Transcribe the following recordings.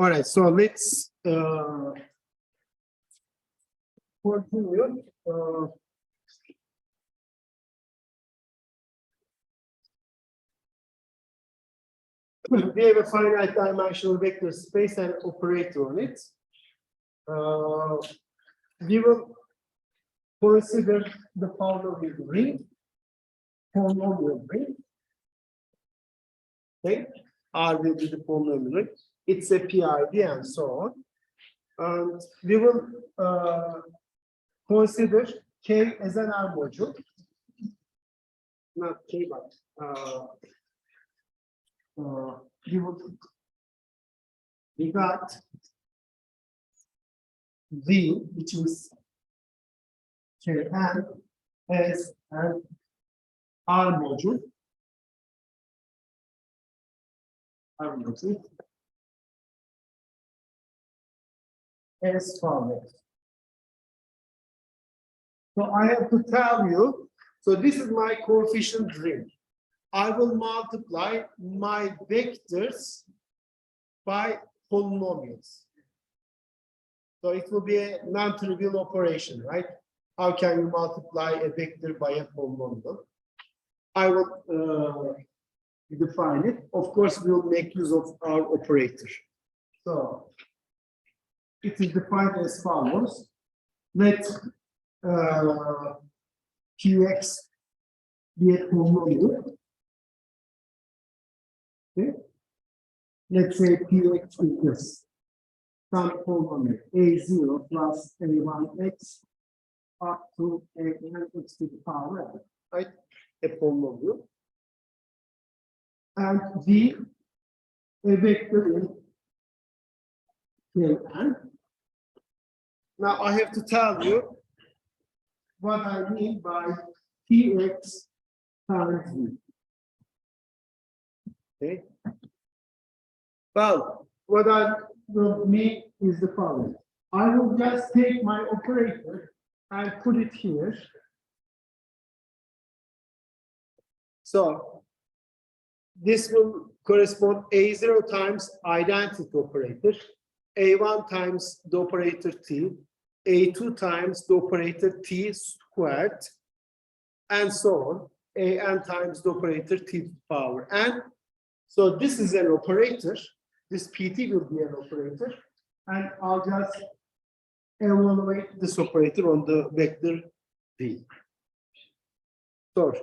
All right, so let's continue. We have a finite dimensional vector space and operator on it. We will consider the polynomial ring. Okay, R will be the polynomial ring. It's a PID and so on. And we will consider K as an R module. Not K, but we got V, which is Kn as an R module. As follows. So I have to tell you, so this is my coefficient ring. I will multiply my vectors by polynomials. So it will be a non-trivial operation, right? How can you multiply a vector by a polynomial? I will define it. Of course, we will make use of our operator. So it is defined as follows. Let Qx be a polynomial. Okay. Let's say Qx equals some polynomial a0 plus a1x up to a(x) to the power n, right? A polynomial. And V, a vector in Kn. Now I have to tell you what I mean by Tx times V. Okay. Well, what I will mean is the following. I will just take my operator and put it here. So this will correspond A0 times identity operator, A1 times the operator T, A2 times the operator T squared, and so on, An times the operator T to the power n. So this is an operator. This PT will be an operator, and I'll just evaluate this operator on the vector V. So.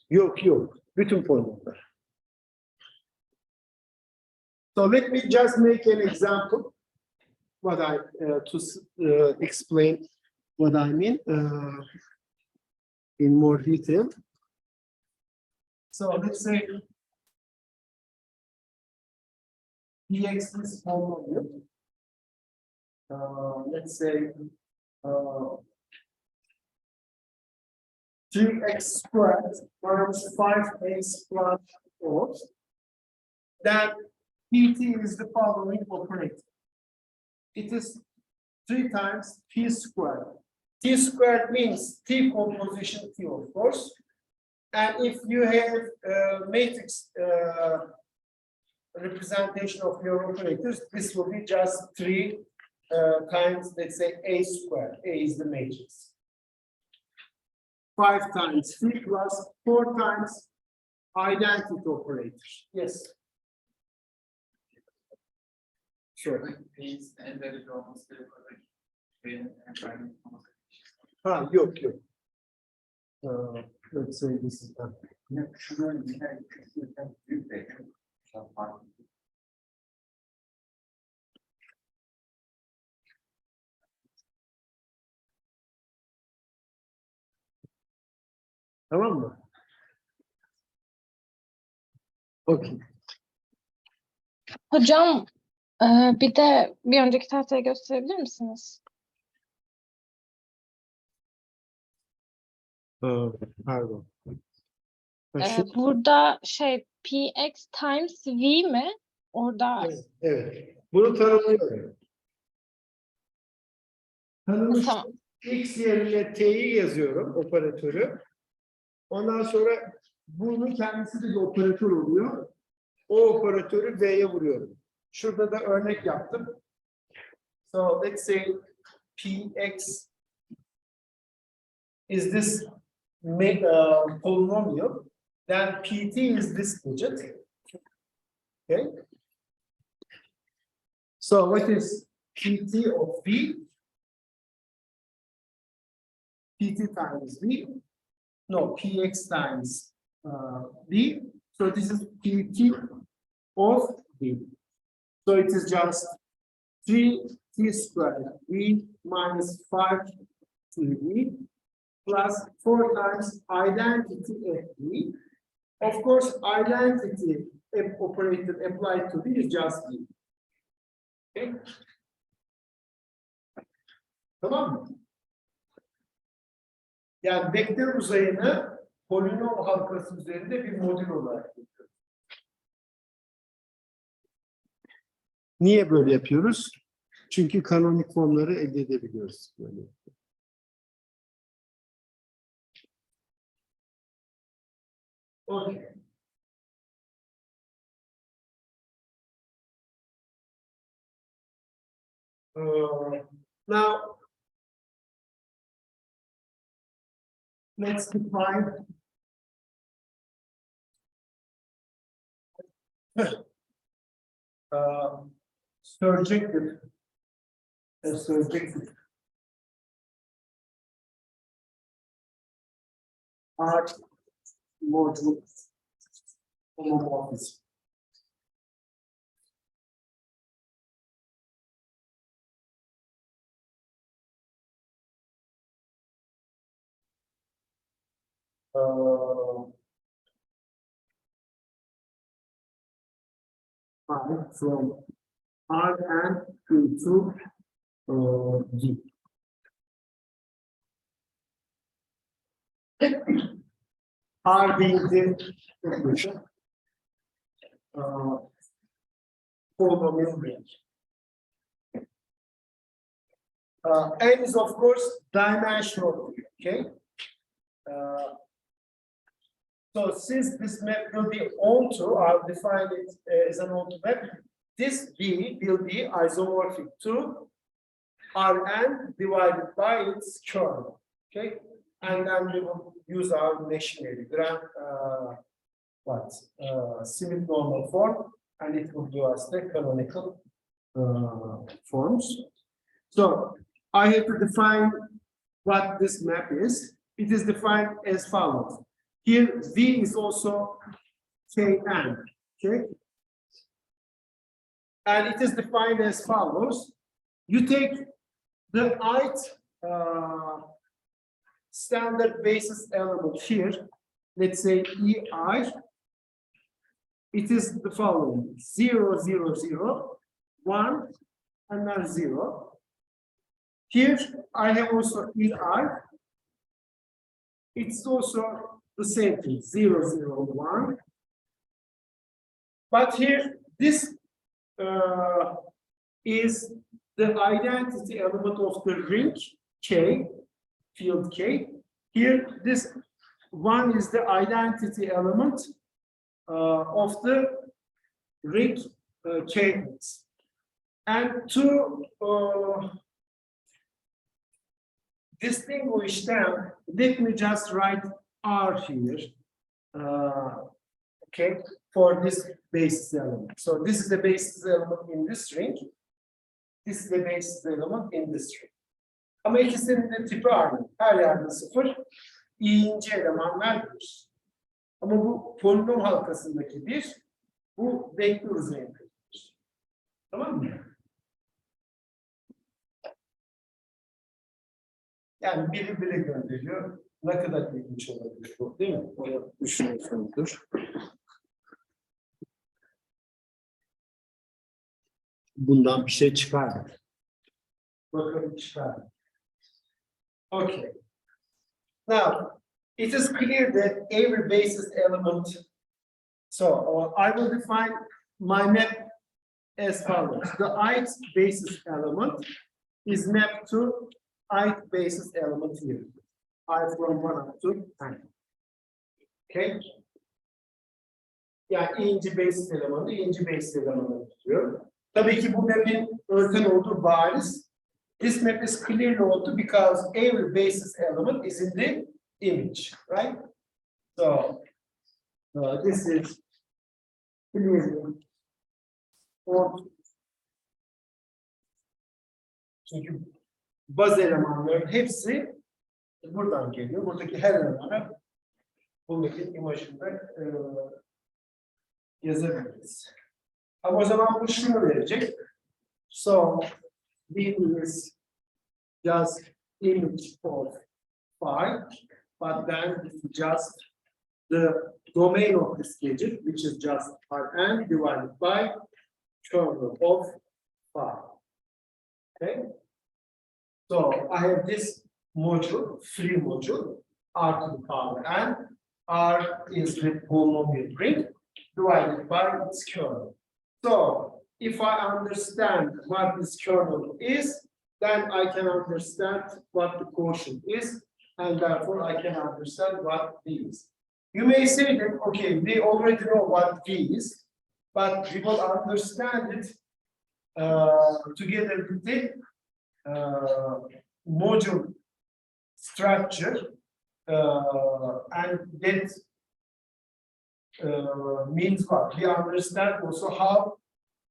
Yok yok. Bütün polinomlar. So let me just make an example. What I to explain what I mean in more detail. So let's say Px is polynomial. Let's say 3x squared minus 5x plus 4. Then Pt is the following operator. It is 3 times T squared. T squared means T composition T, of course. And if you have a matrix representation of your operators, this will be just 3 times, let's say, A squared. A is the matrix. 5 times 3 plus 4 times identity operator. Yes. Sure. Yok. Let's say this is done. Tamam mı? Okay. Hocam bir de bir önceki tahtayı gösterebilir misiniz? Pardon. Burada px times v mi? Orada Evet. Bunu tanımlıyorum. Tanımlı tamam. x yerine t'yi yazıyorum, operatörü. Ondan sonra bunun kendisi de bir operatör oluyor. O operatörü V'ye vuruyorum. Şurada da örnek yaptım. So let's say Px is this polynomial, then Pt is this digit. Okay. So what is Pt of V? Pt times V. No, Px times V. So this is Pt of V. So it is just 3t squared V minus 5tv plus 4 times identity of V. Of course, identity operator applied to V is just V. Okay. Tamam mı? Yani vektör uzayını polinom halkası üzerinde bir modül olarak yapıyoruz. Niye böyle yapıyoruz? Çünkü kanonik formları elde edebiliyoruz. Böyle. Okay. Now, let's define surjective art module homomorphism. From Rn into G. R being the equation, polynomial range. N is of course dimensional. Okay. So since this map will be onto, I'll define it as an onto map. This V will be isomorphic to Rn divided by its kernel. Okay, and then we will use our machinery, semi-normal form, and it will give us the canonical forms. So I have to define what this map is. It is defined as follows. Here, V is also Kn, okay? And it is defined as follows. You take the ith standard basis element here, let's say EI, it is the following, 0, 0, 0, 1, and then 0. Here, I have also EI. It's also the same thing, 0, 0, 1. But here, this is the identity element of the ring K, field K. Here, this 1 is the identity element of the ring K. And to distinguish them, let me just write R here, okay, for this basis element. So this is the basis element in this ring. This is the basis element in this ring. Ama ikisinin de tipi aynı. Her yerde 0, ince elemanlar 1. Ama bu polinom halkasındaki 1, bu vektör uzayındaki 1. Tamam mı? Yani biri bire gönderiyor. Ne kadar ilginç olabilir bu, değil mi? Onu düşünüyorsunuzdur. Bundan bir şey çıkar mı? Bakalım çıkar mı? Okay. Now, it is clear that every basis element. So I will define my map as follows. The ith basis element is mapped to ith basis element here. I from 1 up to 10. Okay. Yani i'inci basis elemanı, i'inci basis elemanı tutuyor. Tabii ki bu map'in örten olduğu bariz. This map is clearly olduğu because every basis element is in the image, right? So this is clearly or çünkü baz elemanların hepsi buradan geliyor. Buradaki her elemana bu map'in imajında yazabiliriz. Ama o zaman bu şunu verecek. So this is just image of phi, but then this is just the domain of this gadget, which is just Rn divided by kernel of phi. Okay. So I have this module, free module, r to the power n. R is the polynomial ring divided by its kernel. So if I understand what this kernel is, then I can understand what the quotient is, and therefore I can understand what V is. You may say that, okay, we already know what V is, but we will understand it together with the module structure, and that means what? We understand also how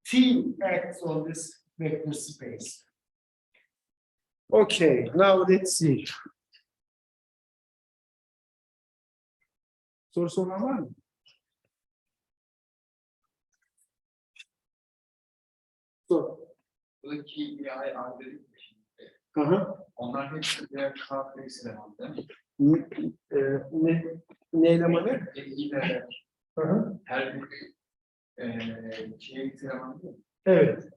T acts on this vector space. Okay, now let's see. Sorusu olan var mı? Sor. Buradaki İA'yı dedik mi şimdi? Aha. Onlar hepsi diğer kafes elemanı. Ne elemanı? İ'ler Aha. her bir kilit elemanı değil mi? Evet.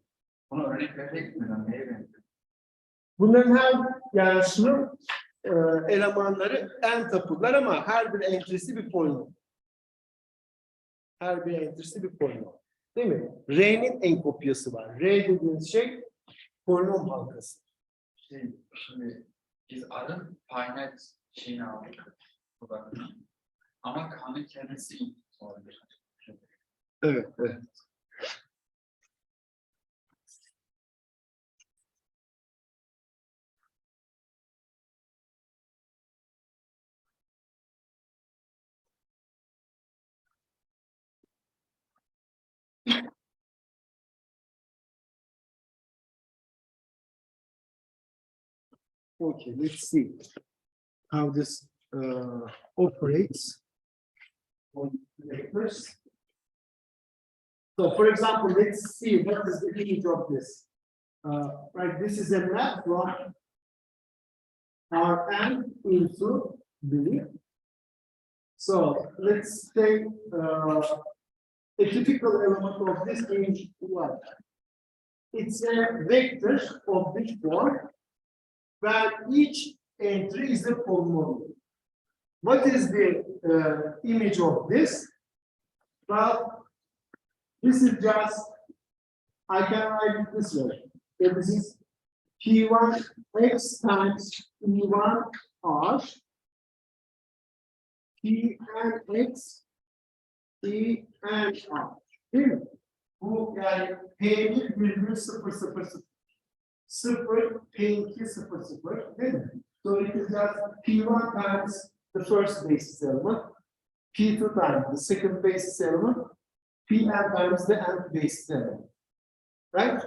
Bunu örnek vererek mi? Neye benziyor? Bunların her yani şunu elemanları n tapırlar ama her bir entrisi bir polinom. Her bir entrisi bir polinom. Değil mi? R'nin en kopyası var. R dediğimiz şey polinom halkası. Şimdi biz R'ın finite şeyini aldık. Ama K'nın kendisi olabilir. Evet, evet. Okay, let's see how this operates on vectors. So, for example, let's see what is the image of this. Right, this is a map from Rn into B. So, let's take a typical element of this image what? It's a vector of this form, where each entry is a polynomial. What is the image of this? Well, this is just, I can write it this way. So this is P1 x times E1 R, P and x, P and R. Değil mi? Bu yani P1 virgül 0 0 0. 0, P2, 0, 0, değil mi? So it is just P1 times the first basis element, P2 times the second basis element, Pn times the nth basis element. Right?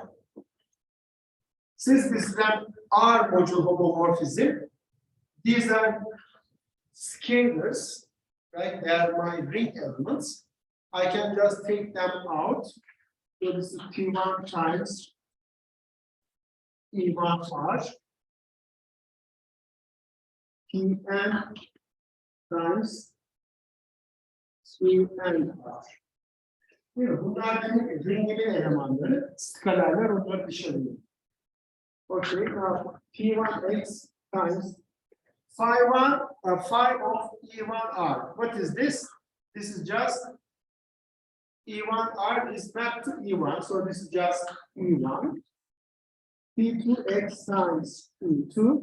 Since this is an R module homomorphism, these are scalars, right? They are my ring elements. I can just take them out. So this is P1 times E1 R, Pn times Pn R. Bunlar benim ringimin elemanları, skalarlar onları dışarıya. Okay, now P1x times phi of E1R. What is this? This is just E1R is mapped to E1, so this is just E1. P2x times E2,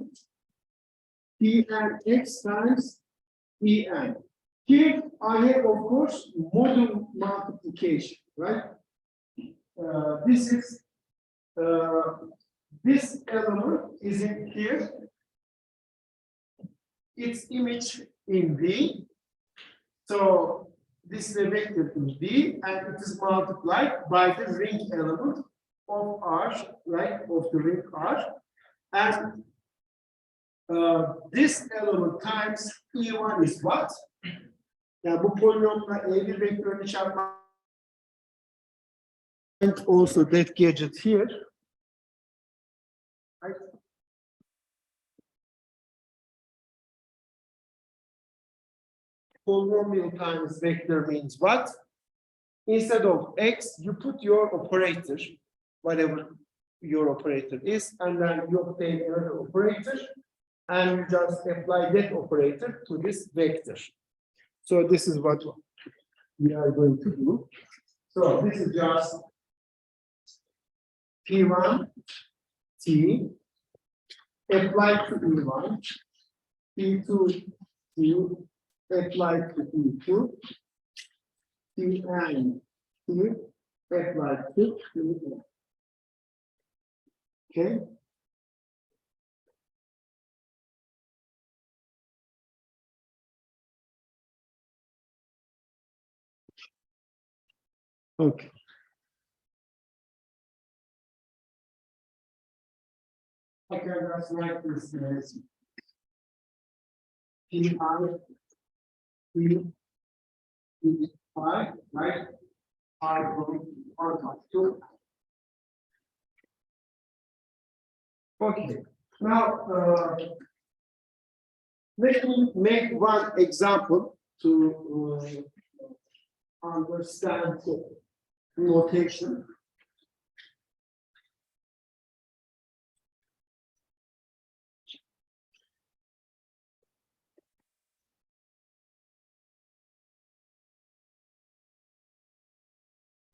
Pnx times En. Here I have, of course, module multiplication, right? This is this element is in here. Its image in V. So this is a vector in V, and it is multiplied by the ring element of R, right? Of the ring R, and this element times E1 is what? Yani bu polinomla E1 vektörünü çarpmak. And also that gadget here. Right? Polynomial times vector means what? Instead of x, you put your operator, whatever your operator is, and then you obtain another operator, and you just apply that operator to this vector. So this is what we are going to do. So this is just P1 T applied to E1, P2 T applied to E2, Tn T applied to E1. Okay. Okay. I can just write this as P I P I, right? I from R2. Okay. Now let me make one example to understand the notation.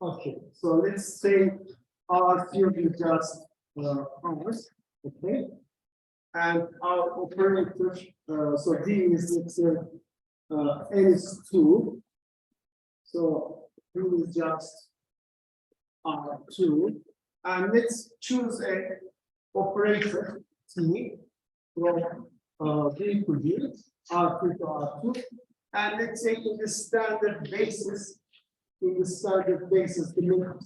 Okay, so let's say our field is just ours, okay, and our operator, so D is, let's say, N is 2, so D is just R2, and let's choose a operator T from D to D, R2 to R2, and let's say in the standard basis, the matrix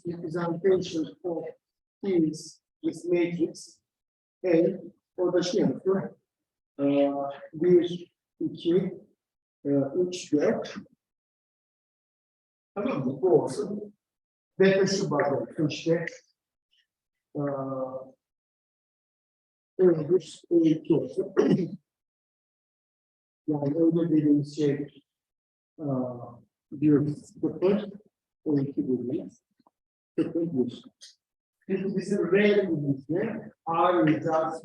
representation of is this matrix A, o da şey yapıyor. 1, 2, 3, 4. Tamam mı? Bu olsun. Ve de şu baz olsun işte. E1, E2 olsun. Yani öyle dediğimiz şey bir sıfır. 12 bölümümüz. 0,1. Şimdi bizim R'imizde R is just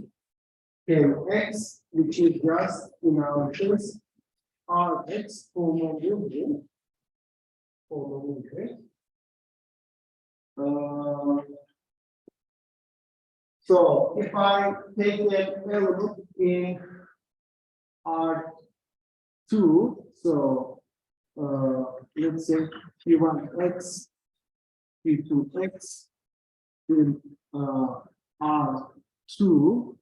X, which is just in our case Rx polynomial ring. So if I take an element in R2, so let's say P1x, P2x, in R2,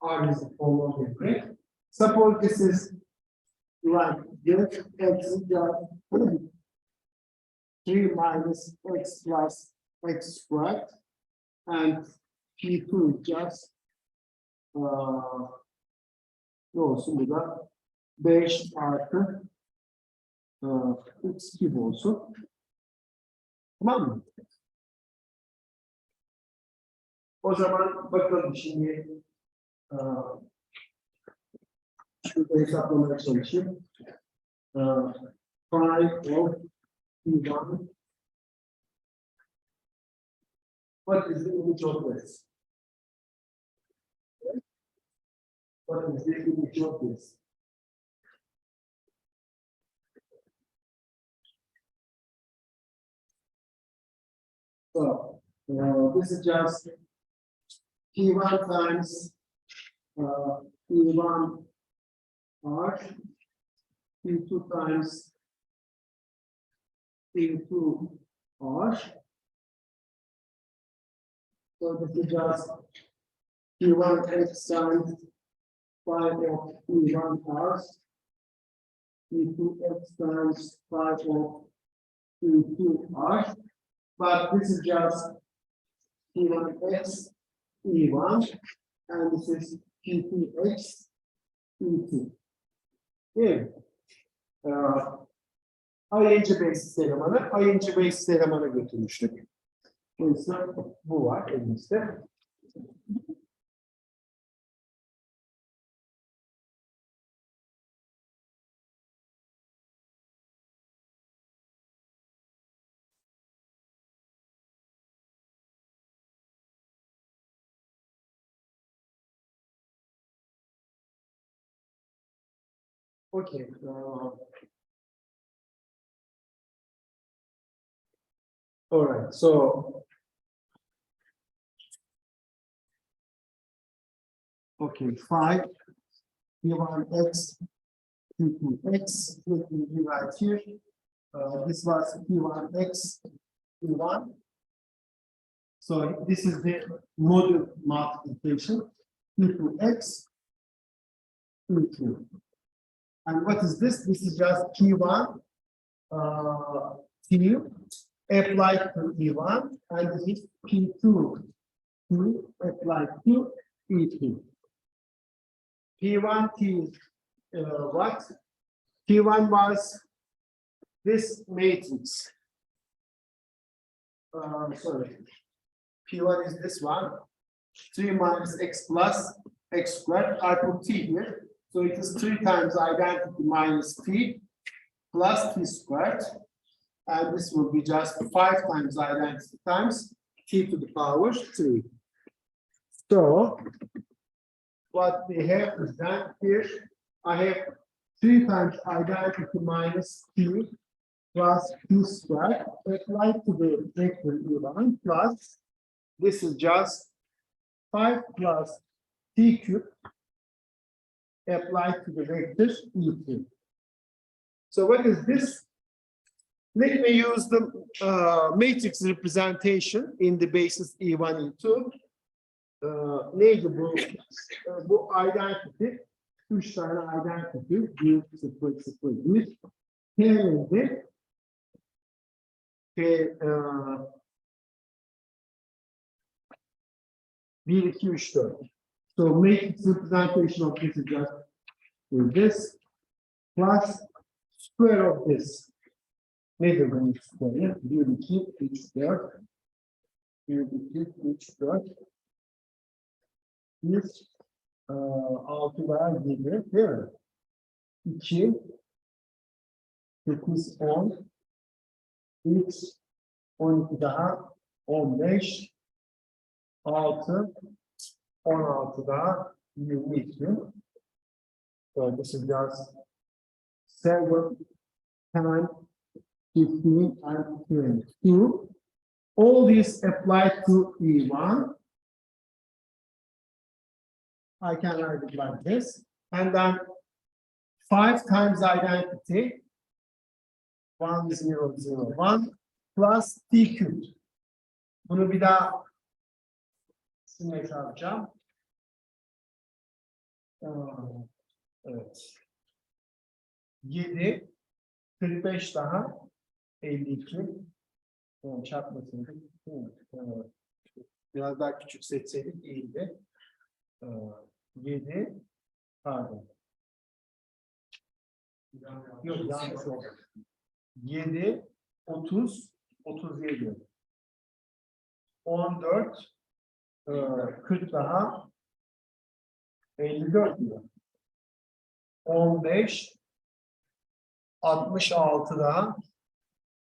R is a polynomial ring. Suppose this is like this, x is just 3 minus x plus x squared, and P2 is just ne olsun burada 5 artı x gibi olsun. Tamam mı? O zaman bakalım şimdi şurada hesaplamaya çalışayım. 5 of P1. What is the image of this? What is the image of this? So this is just P1 times P1 R P2 times P2 R. So this is just P1 X times 5 of P1 R. P2 X times 5 of P2 R. But this is just P1X E1 and this is P2X E2. Evet. INC basis elemanı, INC basis elemanı götürmüştük. O yüzden bu var elimizde. Okay. All right. So, okay, 5 P1X P2X. Let me rewrite here. This was P1X P1. So this is the module multiplication. P2X P2. And what is this? This is just P1 T applied to E1 and this is P2 T applied to E2. P1 T what? P1 was this matrix. Sorry. P1 is this one. 3 minus x plus x squared. I put t here. So it is 3 times identity minus t plus t squared. And this will be just 5 times identity times t to the power 3. So what we have is that here I have 3 times identity minus t plus t squared applied to the vector E1 plus this is just 5 plus t cubed applied to the vector E2. So what is this? Let me use the matrix representation in the basis E1, E2. Neydi bu? Bu identity. 3 tane identity. 1, 0, 0, 1. T'ydi. T 1, 2, 3, 4. So matrix representation of this is just this plus square of this. Nedir bunun square? 1, 2, 3, 4. 1, 2, 3, 4. 1, 6 daha 7, değil mi? 2, 8, 10, 3, 12 daha 15, 6, 16 daha 22. So this is just 7, 10, 15, and 22. All these apply to E1. I can write it like this. And then 5 times identity, 1, 0, 0, 1, plus t cubed. Bunu bir daha sizinle yapacağım. Evet. 7, 45 daha 52. Çarpmasını biraz daha küçük seçseydik iyiydi. 7 pardon. Yok yanlış oldu. 7, 30, 37. 14, 40 daha 54 diyor. 15, 66 daha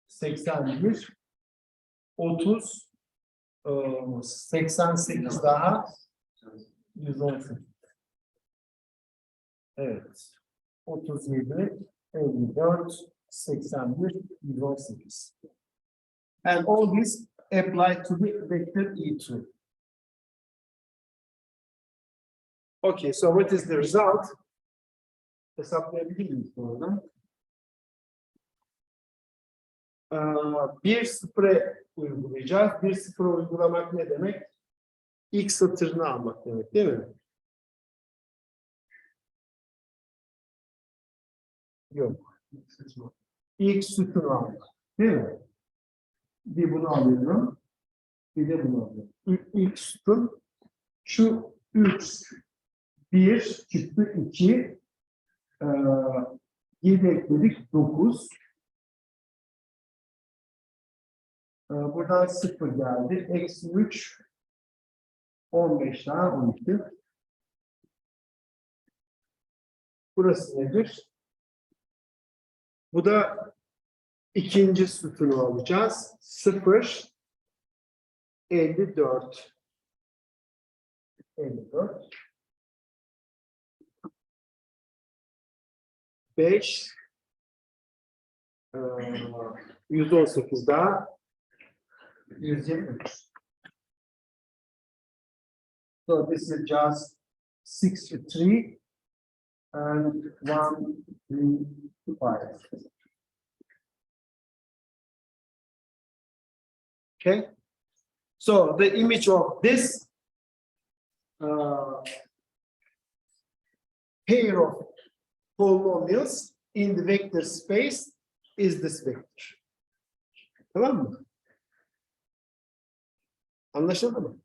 81, 30, 88 daha 118. Evet. 37, 54, 81, 118. And all this apply to the vector E2. Okay, so what is the result? Hesaplayabilir miyiz bu arada? 1-0'a uygulayacağız. 1-0'a uygulamak ne demek? İlk satırını almak demek, değil mi? Yok. İlk sütunu almak. Değil mi? Bir bunu alıyorum. Bir de bunu alıyorum. İlk sütun şu 3, 1 çıktı 2, 7 ekledik 9. Buradan 0 geldi. Eksi 3, 15 daha 12. Burası nedir? Bu da ikinci sütunu alacağız. 0, 54. 54. 5, 118 daha 123. So this is just 63 and 135. Okay. So the image of this pair of polynomials in the vector space is this vector. Tamam mı? Anlaşıldı mı?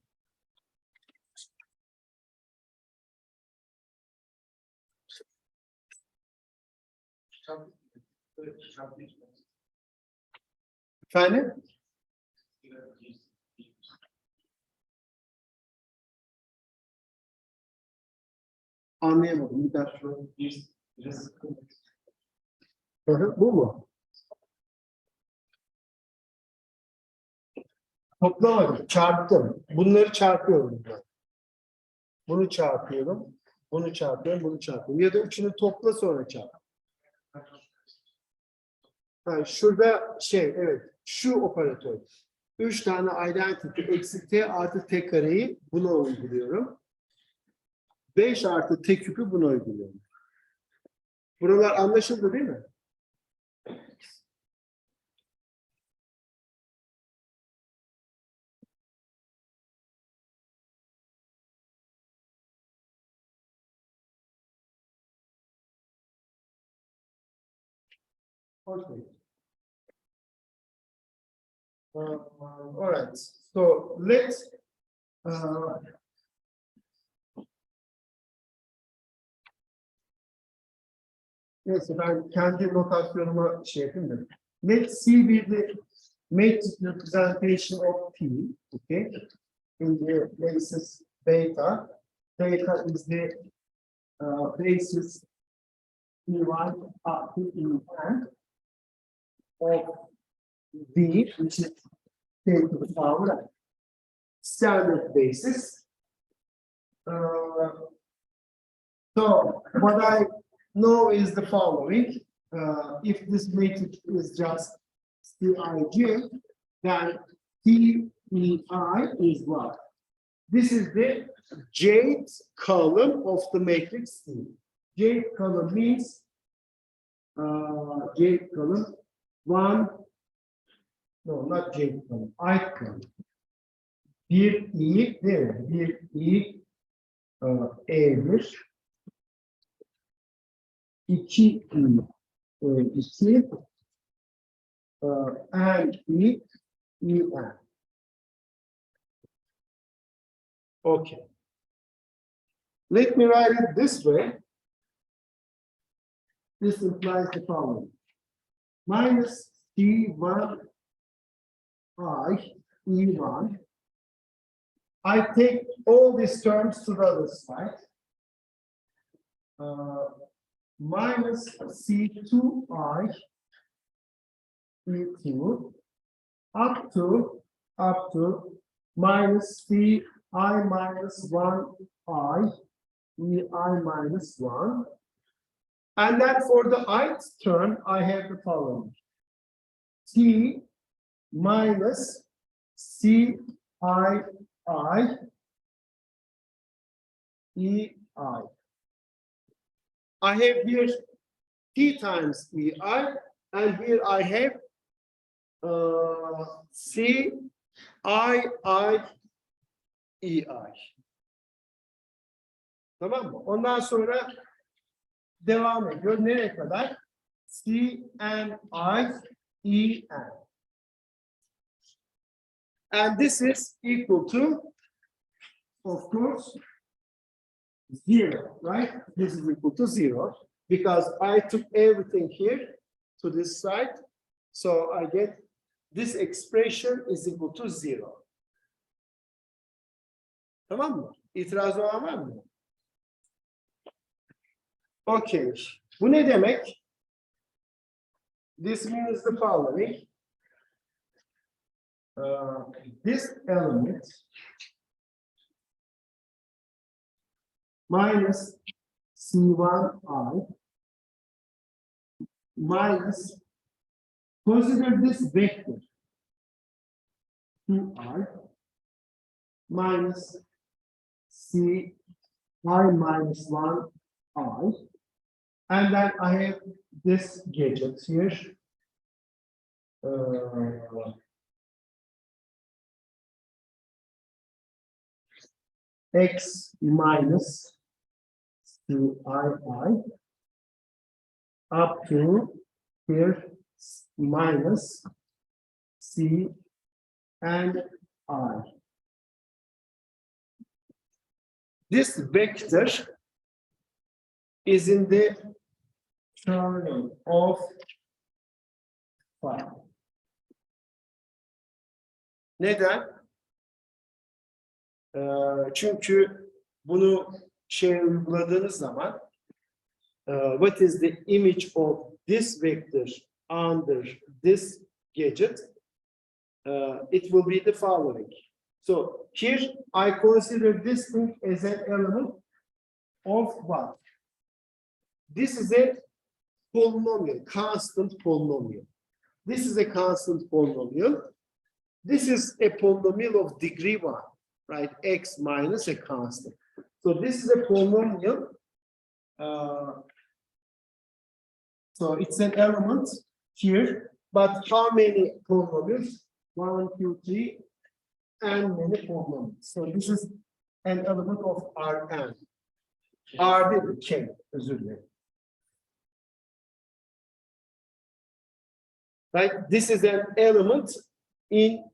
Efendim? Anlayamadım. Bir daha şu. Bu mu? Toplamadım. Çarptım. Bunları çarpıyorum. Bunu çarpıyorum. Bunu çarpıyorum. Bunu çarpıyorum. Ya da üçünü topla sonra çarp. Ha, şurada evet. Şu operatör. 3 tane identity eksi t artı t kareyi buna uyguluyorum. 5 artı t küpü buna uyguluyorum. Buralar anlaşıldı değil mi? Okay. All right. So let's neyse ben kendi notasyonuma yapayım da. Let's see with the matrix representation of P, okay? In the basis beta. Beta is the basis E1 up to En of V, which is 10 to the power standard basis. So what I know is the following. If this matrix is just Cij, then Tei is what? This is the jth column of the matrix C. Jth column means jth column 1, no, not jth column, ith column. Bir i değil mi? Bir i E1, 2 i E2, and i En. Okay. Let me write it this way. This implies the following. Minus T1 I E1. I take all these terms to the other side. Minus C2I E2 up to minus Ci minus 1I Ei minus 1. And then for the ith term, I have the following. T minus Cii Ei. I have here T times Ei, and here I have C, I, E, I. Tamam mı? Ondan sonra devam ediyor. Nereye kadar? C, N, I, E, N. And this is equal to, of course, 0, right? This is equal to 0 because I took everything here to this side. So I get this expression is equal to 0. Tamam mı? İtiraz olan var mı? Okay. Bu ne demek? This means the following. This element minus C1I minus, consider this vector 2I minus C I minus 1I, and then I have this gadget here. X minus CII up to here minus C and I. This vector is in the kernel of phi. Neden? Çünkü bunu uyguladığınız zaman what is the image of this vector under this gadget? It will be the following. So here I consider this thing as an element of what? This is a polynomial, constant polynomial. This is a constant polynomial. This is a polynomial of degree 1, right? X minus a constant. So this is a polynomial. So it's an element here, but how many polynomials? 1, 2, 3, and many polynomials. So this is an element of Rn. R değil mi? K, özür dilerim. Right? This is an element in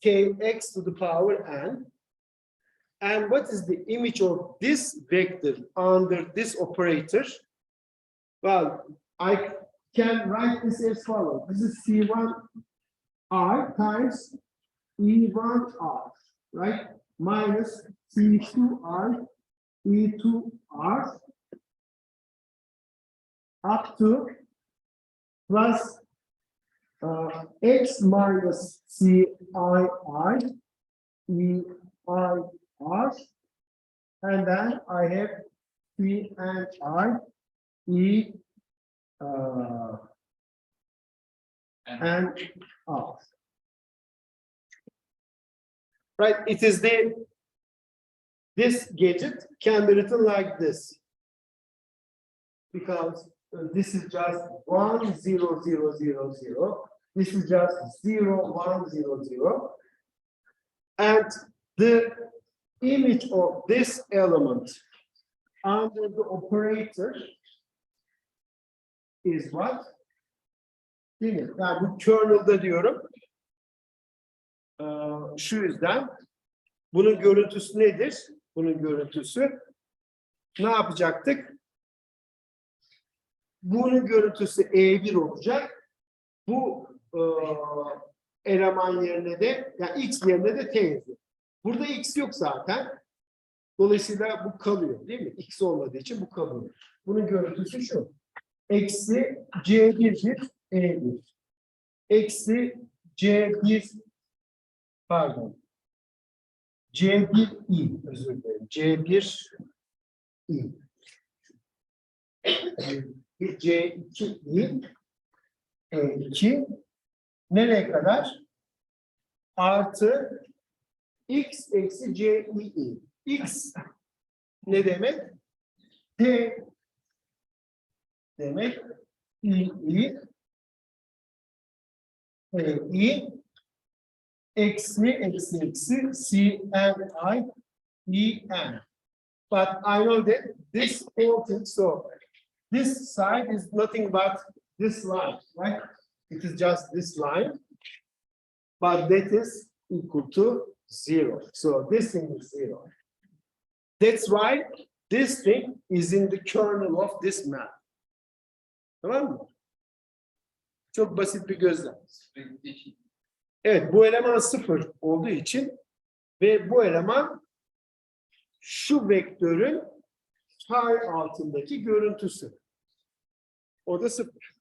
kx to the power n. And what is the image of this vector under this operator? Well, I can write this as follows. This is C1R times E1R, right? Minus C2R, E2R, up to plus X minus CII, EIR, and then I have C and I, E, and R. Right, it is this gadget can be written like this, because this is just 1, 0, 0, 0, 0. This is just 0, 1, 0, 0. And the image of this element under the operator is what? Değil mi? Yani bu kernel'da diyorum. Şu yüzden bunun görüntüsü nedir? Bunun görüntüsü ne yapacaktık? Bunun görüntüsü E1 olacak. Bu eleman yerine de, yani X yerine de T yazıyor. Burada X yok zaten. Dolayısıyla bu kalıyor değil mi? X olmadığı için bu kalıyor. Bunun görüntüsü şu. Eksi C1'dir E1. Eksi C1 pardon. C1i özür dilerim. C1i. C2i E2 nereye kadar? Artı X eksi CII. X ne demek? T demek. İ E eksi C N I E N. But I know that this whole thing, so this side is nothing but this line, right? It is just this line, but that is equal to 0. So this thing is 0. That's why this thing is in the kernel of this map. Tamam mı? Çok basit bir gözlem. Evet, bu eleman 0 olduğu için ve bu eleman şu vektörün pay altındaki görüntüsü. O da 0.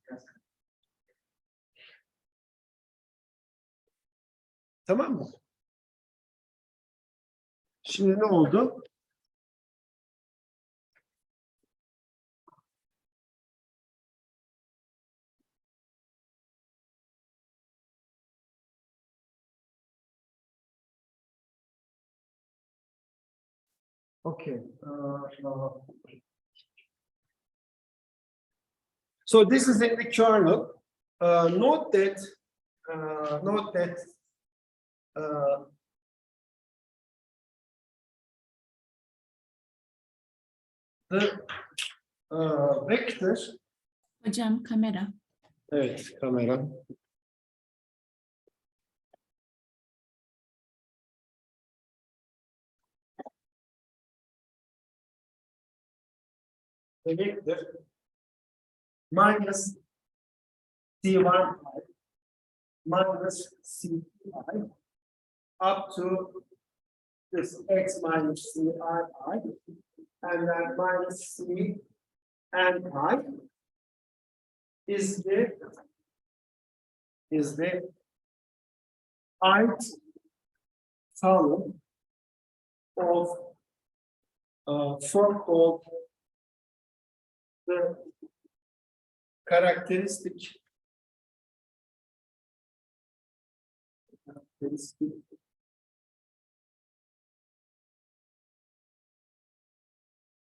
Tamam mı? Şimdi ne oldu? Okay. So this is in the kernel. Note that the vector. Hocam kamera. Evet, kamera. The vector minus C1 minus C2 up to this x minus C I and then minus C and I is the ith column of form called the characteristic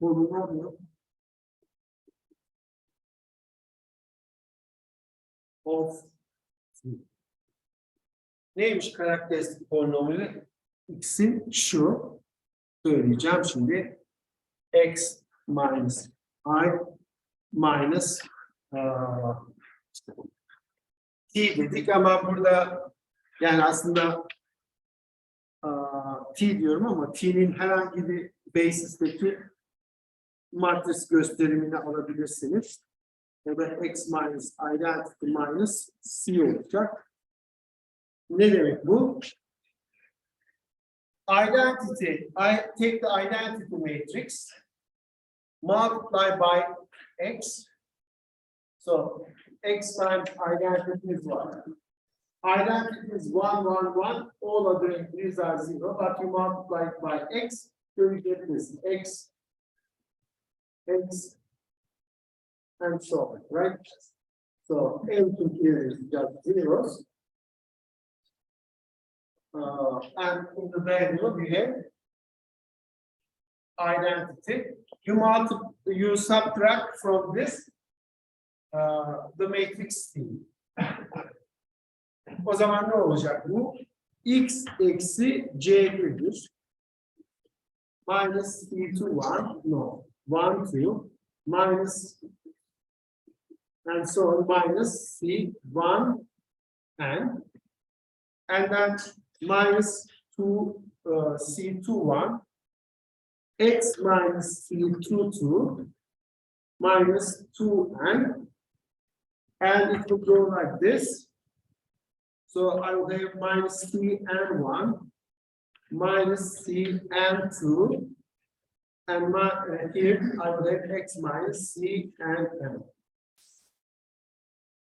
polynomial of neymiş karakteristik polinomili? X'in şu söyleyeceğim şimdi x minus I minus t dedik ama burada yani aslında t diyorum ama t'nin herhangi bir basis'teki matris gösterimini alabilirsiniz. Ya da x minus identity minus c olacak. Ne demek bu? Identity, I take the identity matrix, multiply by x. So x times identity is 1. Identity is 1, 1, 1. All other entries are 0, but you multiply it by x, so you get this x, x, and so on, right? So everything here is just zeros. And in the value we have identity. You subtract from this the matrix T. O zaman ne olacak bu? X eksi C1'dir. Minus C2 1, no, 1, 2, minus, and so on, minus C1 and then minus 2 C2 1, x minus C2 2, minus 2n, and it will go like this. So I will have minus Cn1, minus Cn2, and here I will have x minus Cnn.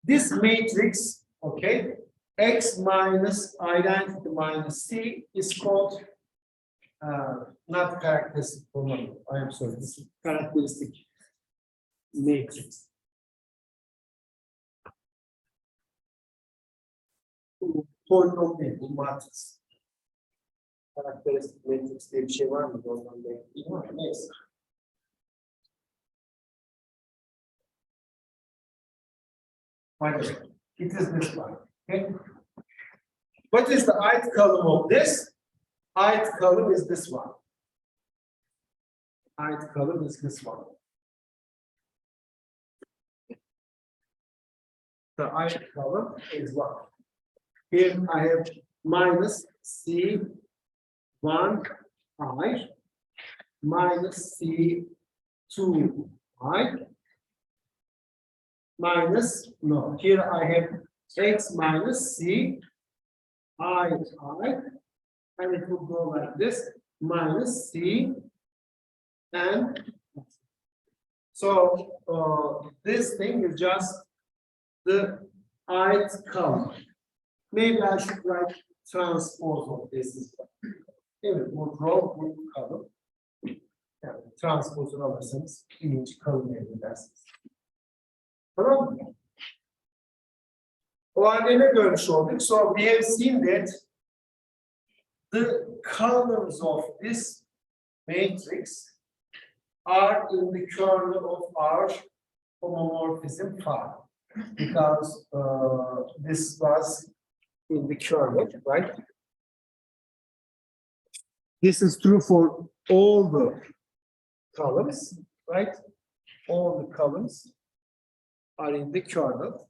This matrix, okay, x minus identity minus c is called not characteristic polynomial. I am sorry, this is characteristic matrix. Polinomial matrix. Characteristic matrix diye bir şey var mı? Ondan da neyse. It is this one. Okay. What is the ith column of this? Ith column is this one. Ith column is this one. The ith column is what? Here I have minus C1 I minus C2 I minus, no, here I have x minus C I, and it will go like this, minus C, and so this thing is just the ith column. Maybe I should write transpose of this as well. Evet, bu row, bu column. Yani transpose'unu alırsanız birinci column elde edersiniz. Tamam mı? O halde ne görmüş olduk? So we have seen that the columns of this matrix are in the kernel of our homomorphism phi, because this was in the kernel, right? This is true for all the columns, right? All the columns are in the kernel.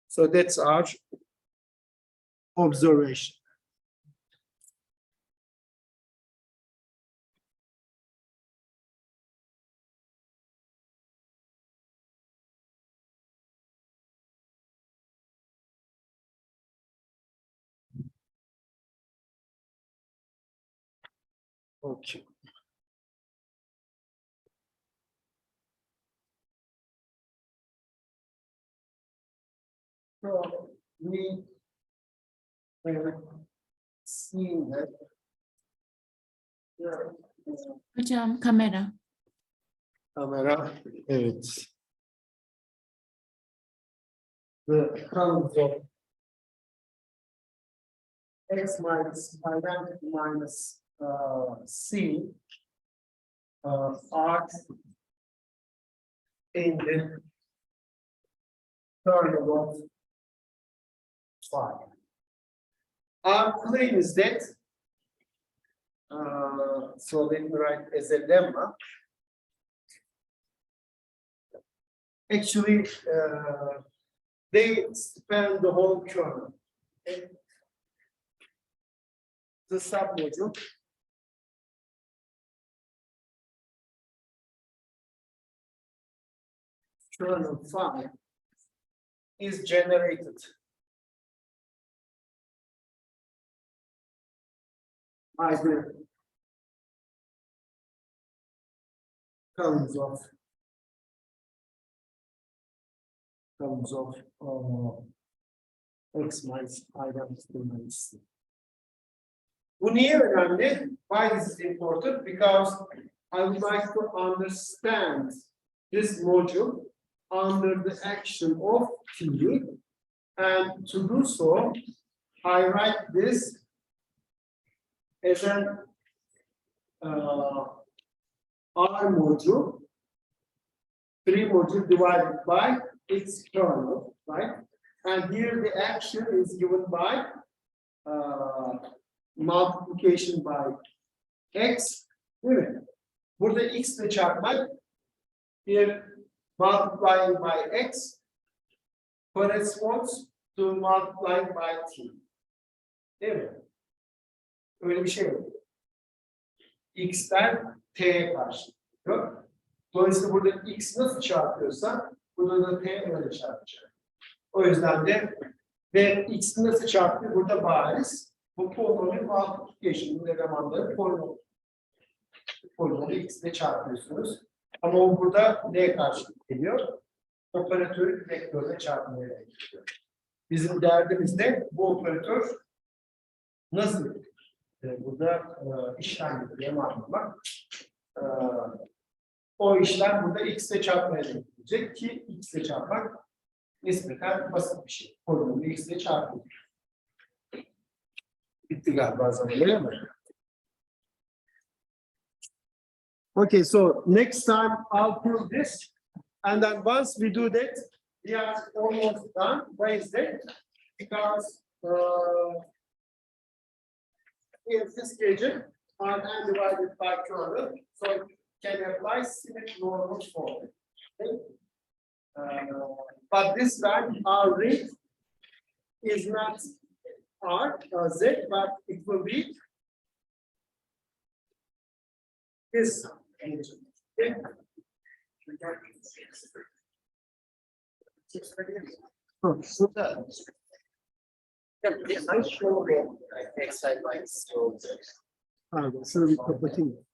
So that's our observation. Okay. So we have seen that. Hocam kamera. Kamera, evet. The columns of x minus identity minus C are in the kernel of phi. Our claim is that, so let me write as a lemma. Actually, they span the whole kernel. Okay? The submodule kernel phi is generated by the columns of x minus identity minus C. Bu niye önemli? Why this is important? Because I would like to understand this module under the action of T, and to do so, I write this as an R module, 3 module divided by its kernel, right? And here the action is given by multiplication by x, değil mi? Burada x ile çarpmak, here multiplying by x corresponds to multiplying by t. Değil mi? Öyle bir şey yok. X'ten t'ye karşı. Yok. Dolayısıyla burada x nasıl çarpıyorsa burada da t öyle çarpacak. O yüzden de ve x nasıl çarpıyor burada bariz. Bu polinomün multiplication elemanları polinom. Polinomu x ile çarpıyorsunuz. Ama o burada n'ye karşılık geliyor. Operatörü vektörle çarpmaya geliyor. Bizim derdimiz de bu operatör nasıl burada işlem yapıyor anlamak. O işlem burada x ile çarpmaya gelecek ki x ile çarpmak nispeten basit bir şey. Polinomu x ile çarpıyor. Bitti galiba zaman, öyle mi? Okay, so next time I'll prove this, and then once we do that, we are almost done. Why is that? Because in this region are n divided by curve, so it can apply symmetric normal form. Okay? But this time our ring is not R, Z, but it will be this region. Okay? Pardon, şunu bir kapatayım.